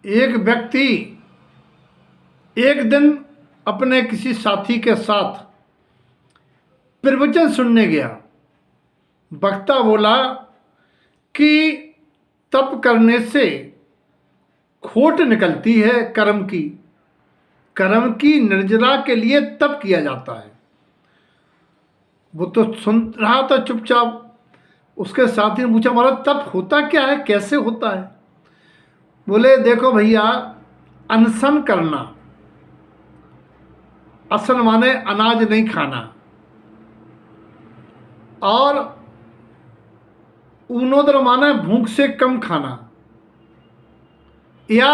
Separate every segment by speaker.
Speaker 1: एक व्यक्ति एक दिन अपने किसी साथी के साथ प्रवचन सुनने गया। वक्ता बोला कि तप करने से खोट निकलती है कर्म की निर्जरा के लिए तप किया जाता है। वो तो सुन रहा था चुपचाप। उसके साथी ने पूछा, महाराज तप होता क्या है, कैसे होता है? बोले, देखो भैया, अनशन करना, असन माने अनाज नहीं खाना, और ऊनोदर माने भूख से कम खाना, या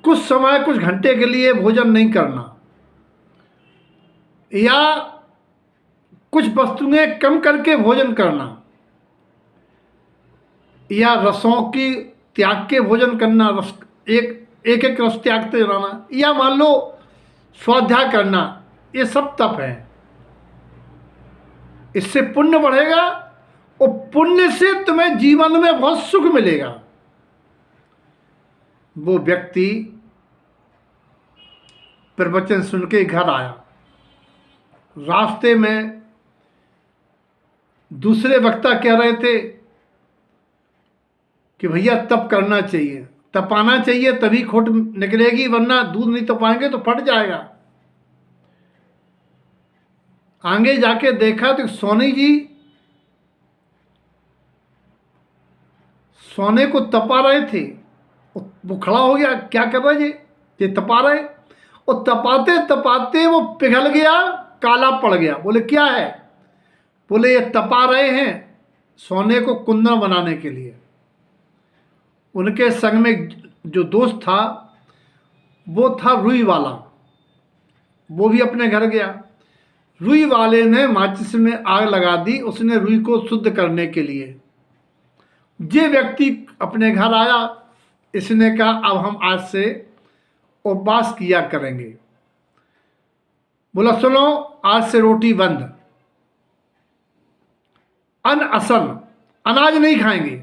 Speaker 1: कुछ समय कुछ घंटे के लिए भोजन नहीं करना, या कुछ वस्तुएं कम करके भोजन करना, या रसों की त्याग के भोजन करना, रस एक रस त्यागते रहना, या मान लो स्वाध्याय करना, ये सब तप है। इससे पुण्य बढ़ेगा और पुण्य से तुम्हें जीवन में बहुत सुख मिलेगा। वो व्यक्ति प्रवचन सुन के घर आया। रास्ते में दूसरे वक्ता कह रहे थे कि भैया तप करना चाहिए, तपाना चाहिए, तभी खोट निकलेगी, वरना दूध नहीं तपाएंगे तो फट जाएगा। आगे जाके देखा तो सोनी जी सोने को तपा रहे थे। वो खड़ा हो गया, क्या कर रहे जी? ये तपा रहे। और तपाते तपाते वो पिघल गया, काला पड़ गया। बोले क्या है? बोले ये तपा रहे हैं सोने को कुंदन बनाने के लिए। उनके संग में जो दोस्त था वो था रुई वाला। वो भी अपने घर गया। रुई वाले ने माचिस में आग लगा दी, उसने रुई को शुद्ध करने के लिए। ये व्यक्ति अपने घर आया। इसने कहा अब हम आज से उपवास किया करेंगे। बोला सुनो, आज से रोटी बंद, असन अनाज नहीं खाएंगे।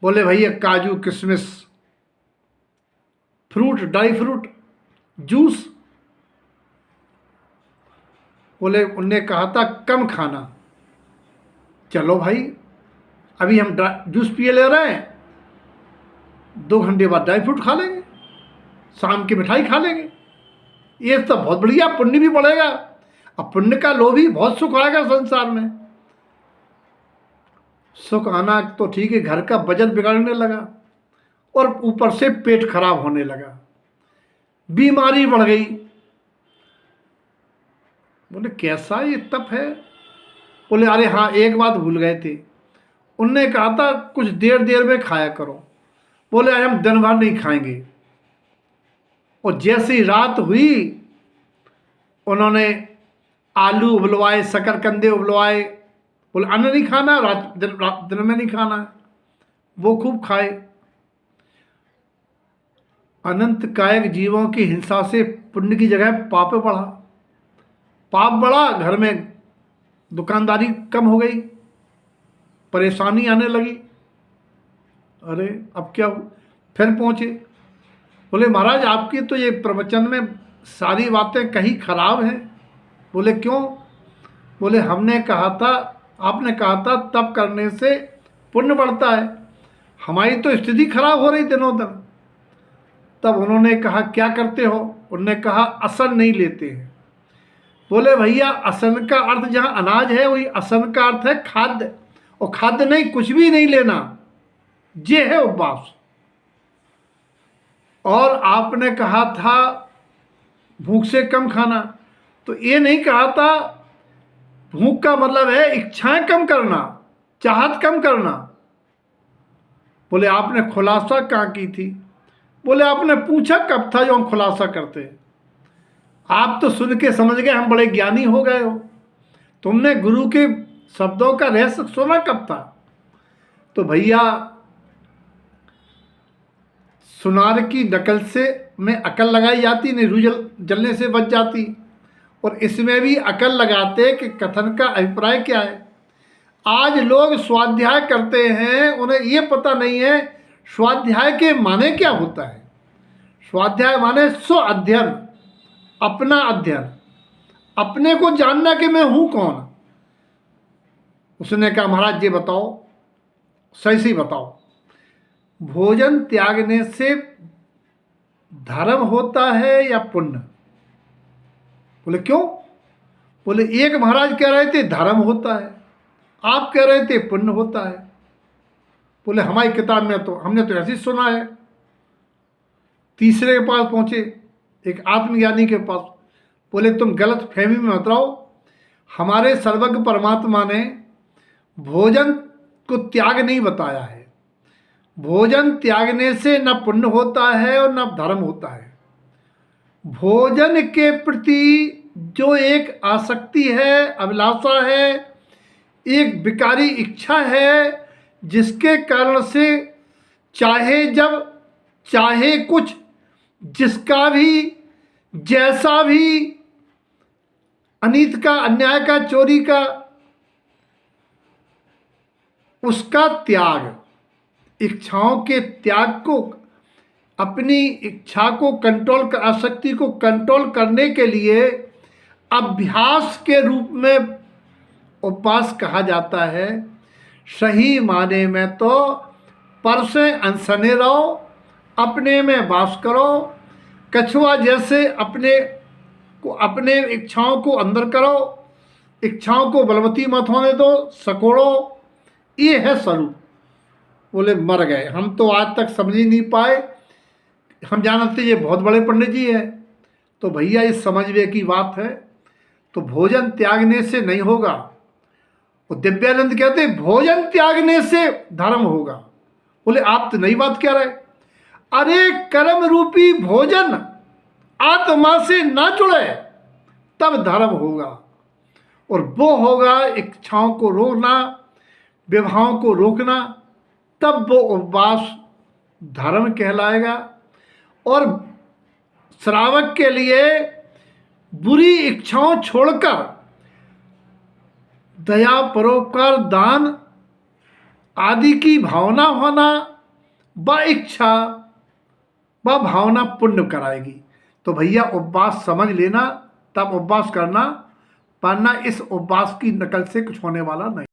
Speaker 1: बोले भैया काजू किशमिश, फ्रूट, ड्राई फ्रूट, जूस। बोले उनने कहा था कम खाना। चलो भाई, अभी हम जूस पिए ले रहे हैं, 2 घंटे बाद ड्राई फ्रूट खा लेंगे, शाम की मिठाई खा लेंगे। ये तो बहुत बढ़िया, पुण्य भी बढ़ेगा। अब पुण्य का लोभी बहुत सुख आएगा संसार में। सुख आना तो ठीक है, घर का बजट बिगड़ने लगा और ऊपर से पेट खराब होने लगा, बीमारी बढ़ गई। बोले कैसा ये तप है? बोले अरे हाँ, एक बात भूल गए थे। उनने कहा था कुछ देर देर में खाया करो। बोले आज हम दिन भर नहीं खाएंगे। और जैसे ही रात हुई, उन्होंने आलू उबलवाए, शकरकंदे उबलवाए। बोले अन्न नहीं खाना, दिन में नहीं खाना है। वो खूब खाए। अनंत कायक जीवों की हिंसा से पुण्य की जगह पाप बढ़ा। पाप बढ़ा, घर में दुकानदारी कम हो गई, परेशानी आने लगी। अरे अब क्या? फिर पहुंचे। बोले महाराज आपकी तो ये प्रवचन में सारी बातें कहीं खराब हैं। बोले क्यों? बोले हमने कहा था, आपने कहा था तप करने से पुण्य बढ़ता है, हमारी तो स्थिति खराब हो रही दिनों दिन। तब उन्होंने कहा क्या करते हो? उन्होंने कहा असन नहीं लेते हैं। बोले भैया असन का अर्थ जहाँ अनाज है वही असन का अर्थ है खाद्य, और खाद्य नहीं, कुछ भी नहीं लेना, ये है उपवास। और आपने कहा था भूख से कम खाना, तो ये नहीं कहा था। भूख का मतलब है इच्छाएं कम करना, चाहत कम करना। बोले आपने खुलासा कहाँ की थी? बोले आपने पूछा कब था जो हम खुलासा करते? आप तो सुन के समझ गए हम बड़े ज्ञानी हो गए हो। तुमने गुरु के शब्दों का रहस्य सुना कब था? तो भैया सुनार की नकल से में अकल लगाई जाती, नहीं रूह जलने से बच जाती। और इसमें भी अकल लगाते कि कथन का अभिप्राय क्या है। आज लोग स्वाध्याय करते हैं, उन्हें ये पता नहीं है स्वाध्याय के माने क्या होता है। स्वाध्याय माने स्व अध्ययन, अपना अध्ययन, अपने को जानना कि मैं हूं कौन। उसने कहा महाराज जी बताओ, सही सही बताओ, भोजन त्यागने से धर्म होता है या पुण्य? बोले क्यों? बोले एक महाराज कह रहे थे धर्म होता है, आप कह रहे थे पुण्य होता है। बोले हमारी किताब में तो हमने तो ऐसे ही सुना है। तीसरे के पास पहुंचे, एक आत्मज्ञानी के पास। बोले तुम गलत फहमी में मत रहो, हमारे सर्वज्ञ परमात्मा ने भोजन को त्याग नहीं बताया है। भोजन त्यागने से न पुण्य होता है और न धर्म होता है। भोजन के प्रति जो एक आसक्ति है, अभिलाषा है, एक विकारी इच्छा है, जिसके कारण से चाहे जब चाहे कुछ, जिसका भी जैसा भी अनीत का, अन्याय का, चोरी का, उसका त्याग, इच्छाओं के त्याग को, अपनी इच्छा को कंट्रोल, आसक्ति को कंट्रोल करने के लिए अभ्यास के रूप में उपवास कहा जाता है। सही माने में तो पर से अनसने रहो, अपने में वास करो, कछुआ जैसे अपने इच्छाओं को अंदर करो, इच्छाओं को बलवती मत होने दो, सकोड़ो, ये है स्वरूप। बोले मर गए, हम तो आज तक समझ ही नहीं पाए, हम जानते ये बहुत बड़े पंडित जी हैं। तो भैया इस समझवे की बात है। तो भोजन त्यागने से नहीं होगा। वो दिव्यानंद कहते भोजन त्यागने से धर्म होगा। बोले आप तो नई बात कह रहे। अरे कर्म रूपी भोजन आत्मा से ना जुड़े तब धर्म होगा, और वो होगा इच्छाओं को रोकना, विवाहों को रोकना, तब वो उपवास धर्म कहलाएगा। और श्रावक के लिए बुरी इच्छाओं छोड़कर दया, परोपकार, दान आदि की भावना होना, व इच्छा व भावना पुण्य कराएगी। तो भैया उपवास समझ लेना, तब उपवास करना, वरना इस उपवास की नकल से कुछ होने वाला नहीं।